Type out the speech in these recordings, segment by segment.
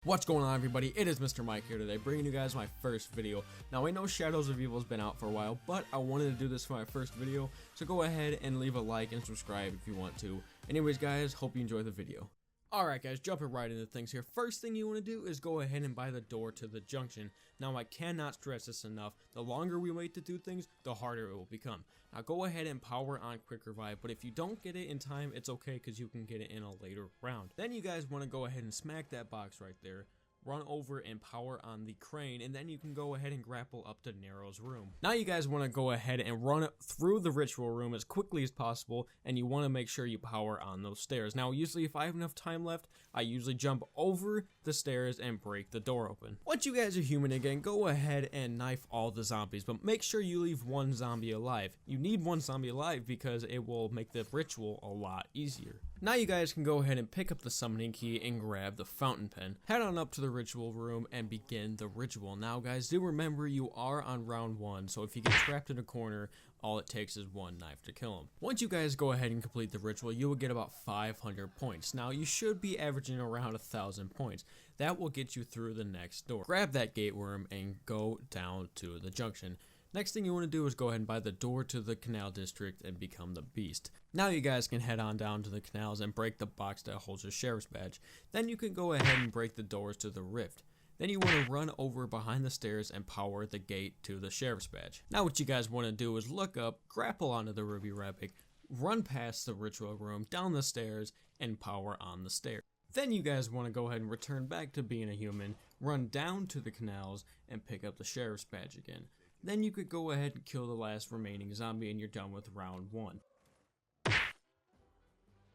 What's going on, everybody? It is Mr. Mike here today, bringing you guys my first video. Now, I know Shadows of Evil has been out for a while, but I wanted to do this for my first video, so go ahead and leave a like and subscribe if you want to. Anyways, guys, hope you enjoy the video. Alright guys, jumping right into things here. First thing you want to do is go ahead and buy the door to the junction. Now, I cannot stress this enough. The longer we wait to do things, the harder it will become. Now, go ahead and power on Quick Revive, but if you don't get it in time, it's okay because you can get it in a later round. Then you guys want to go ahead and smack that box right there. Run over and power on the crane, and then you can go ahead and grapple up to Nero's room. Now you guys want to go ahead and run through the ritual room as quickly as possible, and you want to make sure you power on those stairs. Now usually if I have enough time left, I usually jump over the stairs and break the door open. Once you guys are human again, go ahead and knife all the zombies, but make sure you leave one zombie alive. You need one zombie alive because it will make the ritual a lot easier. Now you guys can go ahead and pick up the summoning key and grab the fountain pen. Head on up to the ritual room and begin the ritual. Now guys, do remember you are on round 1, so if you get trapped in a corner, all it takes is one knife to kill him. Once you guys go ahead and complete the ritual, you will get about 500 points. Now you should be averaging around 1,000 points. That will get you through the next door. Grab that gate worm and go down to the junction. Next thing you want to do is go ahead and buy the door to the canal district and become the beast. Now you guys can head on down to the canals and break the box that holds your sheriff's badge. Then you can go ahead and break the doors to the rift. Then you want to run over behind the stairs and power the gate to the sheriff's badge. Now what you guys want to do is look up, grapple onto the ruby rabbit, run past the ritual room, down the stairs, and power on the stairs. Then you guys want to go ahead and return back to being a human, run down to the canals, and pick up the sheriff's badge again. Then you could go ahead and kill the last remaining zombie and you're done with round 1.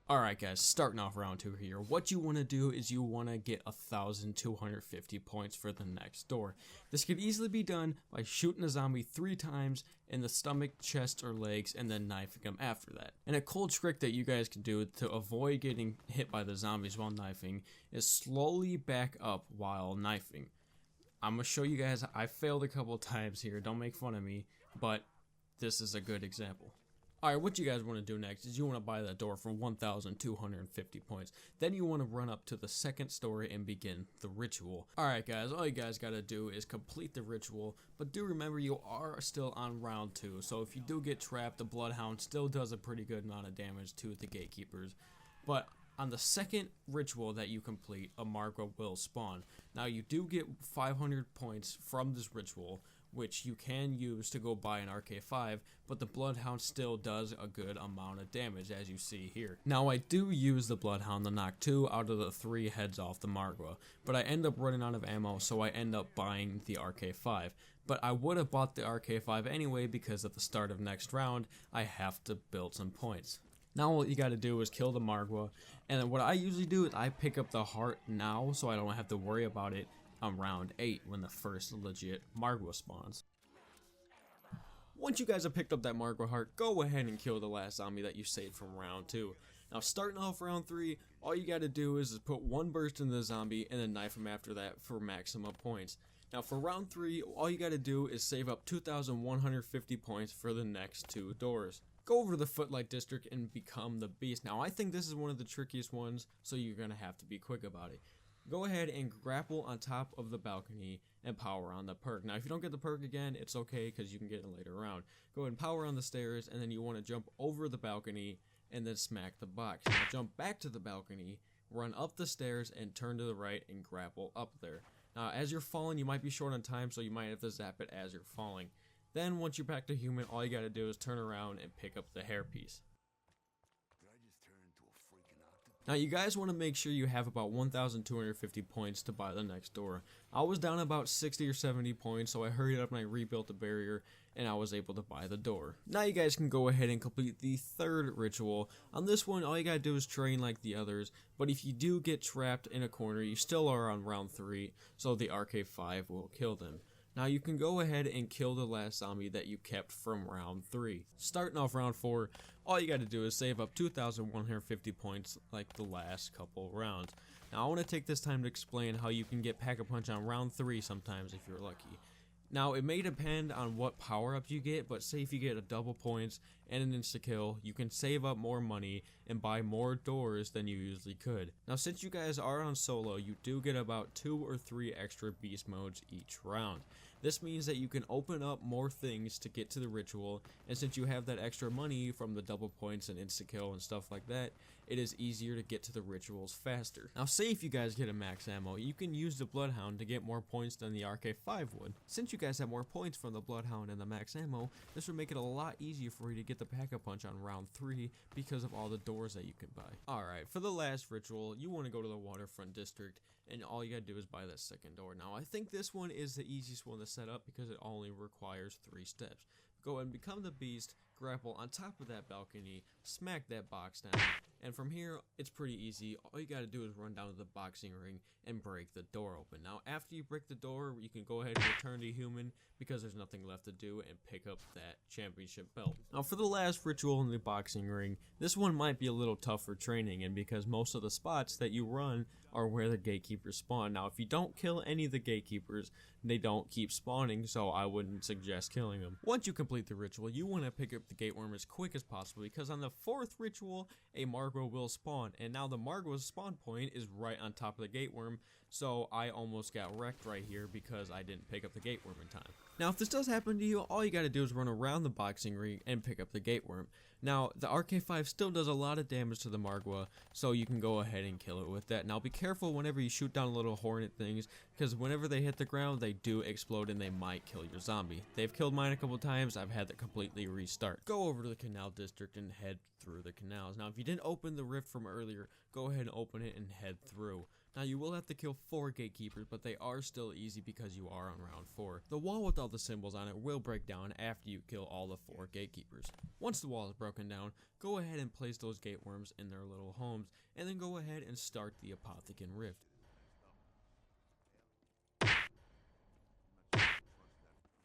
Alright guys, starting off round 2 here. What you want to do is you want to get 1,250 points for the next door. This could easily be done by shooting a zombie 3 times in the stomach, chest, or legs and then knifing them after that. And a cool trick that you guys can do to avoid getting hit by the zombies while knifing is slowly back up while knifing. I'm going to show you guys, I failed a couple times here, don't make fun of me, but this is a good example. Alright, what you guys want to do next is you want to buy that door for 1,250 points. Then you want to run up to the second story and begin the ritual. Alright guys, all you guys got to do is complete the ritual, but do remember you are still on round 2, so if you do get trapped, the Bloodhound still does a pretty good amount of damage to the gatekeepers. But on the second ritual that you complete, a Margwa will spawn. Now you do get 500 points from this ritual, which you can use to go buy an RK5, but the Bloodhound still does a good amount of damage, as you see here. Now I do use the Bloodhound to knock 2 out of the 3 heads off the Margwa, but I end up running out of ammo, so I end up buying the RK5. But I would have bought the RK5 anyway because at the start of next round, I have to build some points. Now what you gotta do is kill the Margwa, and then what I usually do is I pick up the heart now so I don't have to worry about it on round 8 when the first legit Margwa spawns. Once you guys have picked up that Margwa heart, go ahead and kill the last zombie that you saved from round 2. Now starting off round 3, all you gotta do is put one burst into the zombie and then knife him after that for maximum points. Now for round 3, all you gotta do is save up 2,150 points for the next 2 doors. Go over to the Footlight District and become the beast. Now I think this is one of the trickiest ones, so you're going to have to be quick about it. Go ahead and grapple on top of the balcony and power on the perk. Now if you don't get the perk again, it's okay because you can get it later round. Go ahead and power on the stairs, and then you want to jump over the balcony and then smack the box. Now jump back to the balcony, run up the stairs and turn to the right and grapple up there. Now as you're falling, you might be short on time, so you might have to zap it as you're falling. Then once you're back to human, all you gotta do is turn around and pick up the hairpiece. Now you guys want to make sure you have about 1,250 points to buy the next door. I was down about 60 or 70 points, so I hurried up and I rebuilt the barrier and I was able to buy the door. Now you guys can go ahead and complete the third ritual. On this one, all you gotta do is train like the others, but if you do get trapped in a corner, you still are on round 3, so the RK5 will kill them. Now you can go ahead and kill the last zombie that you kept from round 3. Starting off round 4, all you gotta do is save up 2,150 points like the last couple rounds. Now I want to take this time to explain how you can get Pack-a-Punch on round 3 sometimes if you're lucky. Now, it may depend on what power-ups you get, but say if you get a double points and an insta-kill, you can save up more money and buy more doors than you usually could. Now, since you guys are on solo, you do get about 2 or 3 extra beast modes each round. This means that you can open up more things to get to the ritual, and since you have that extra money from the double points and insta-kill and stuff like that, it is easier to get to the rituals faster. Now, say if you guys get a max ammo, you can use the Bloodhound to get more points than the RK5 would. Since you guys have more points from the Bloodhound and the max ammo, this would make it a lot easier for you to get the Pack-a-Punch on round 3 because of all the doors that you can buy. Alright, for the last ritual, you want to go to the Waterfront District, and all you gotta do is buy that second door. Now, I think this one is the easiest one to set up because it only requires 3 steps. Go ahead and become the beast, grapple on top of that balcony, smack that box down, and from here, it's pretty easy. All you gotta do is run down to the boxing ring and break the door open. Now, after you break the door, you can go ahead and return to human because there's nothing left to do and pick up that championship belt. Now, for the last ritual in the boxing ring, this one might be a little tough for training, and because most of the spots that you run are where the gatekeepers spawn. Now, if you don't kill any of the gatekeepers, they don't keep spawning, so I wouldn't suggest killing them. Once you complete the ritual, you want to pick up the gateworm as quick as possible because on the 4th ritual, a Margwa will spawn, and now the Margwa's spawn point is right on top of the gateworm, so I almost got wrecked right here because I didn't pick up the gateworm in time. Now, if this does happen to you, all you gotta do is run around the boxing ring and pick up the gateworm. Now, the RK5 still does a lot of damage to the Margwa, so you can go ahead and kill it with that. Now, be careful whenever you shoot down little hornet things, because whenever they hit the ground, they do explode and they might kill your zombie. They've killed mine a couple times, I've had to completely restart. Go over to the canal district and head through the canals. Now, if you didn't open the rift from earlier, go ahead and open it and head through. Now, you will have to kill 4 gatekeepers, but they are still easy because you are on round 4. The wall with all the symbols on it will break down after you kill all the 4 gatekeepers. Once the wall is broken down, go ahead and place those gateworms in their little homes, and then go ahead and start the Apothecant Rift.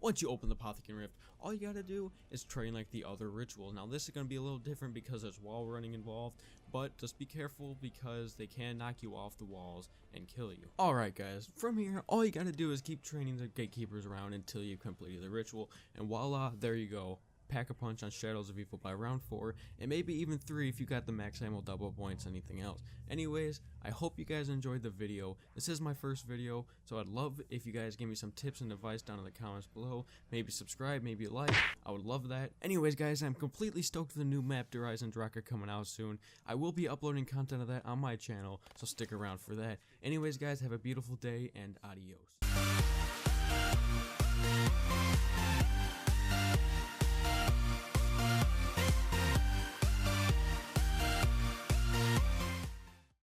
Once you open the Apothecant Rift, all you gotta do is train like the other rituals. Now, this is gonna be a little different because there's wall running involved, but just be careful because they can knock you off the walls and kill you. Alright guys, from here, all you gotta do is keep training the gatekeepers around until you complete the ritual, and voila, there you go. Pack-a-Punch on Shadows of Evil by round 4, and maybe even 3 if you got the max ammo, double points, anything else. Anyways, I hope you guys enjoyed the video. This is my first video, so I'd love if you guys give me some tips and advice down in the comments below. Maybe subscribe, maybe like, I would love that. Anyways guys, I'm completely stoked for the new map, Der Eisendrache, coming out soon. I will be uploading content of that on my channel, so stick around for that. Anyways guys, have a beautiful day, and adios.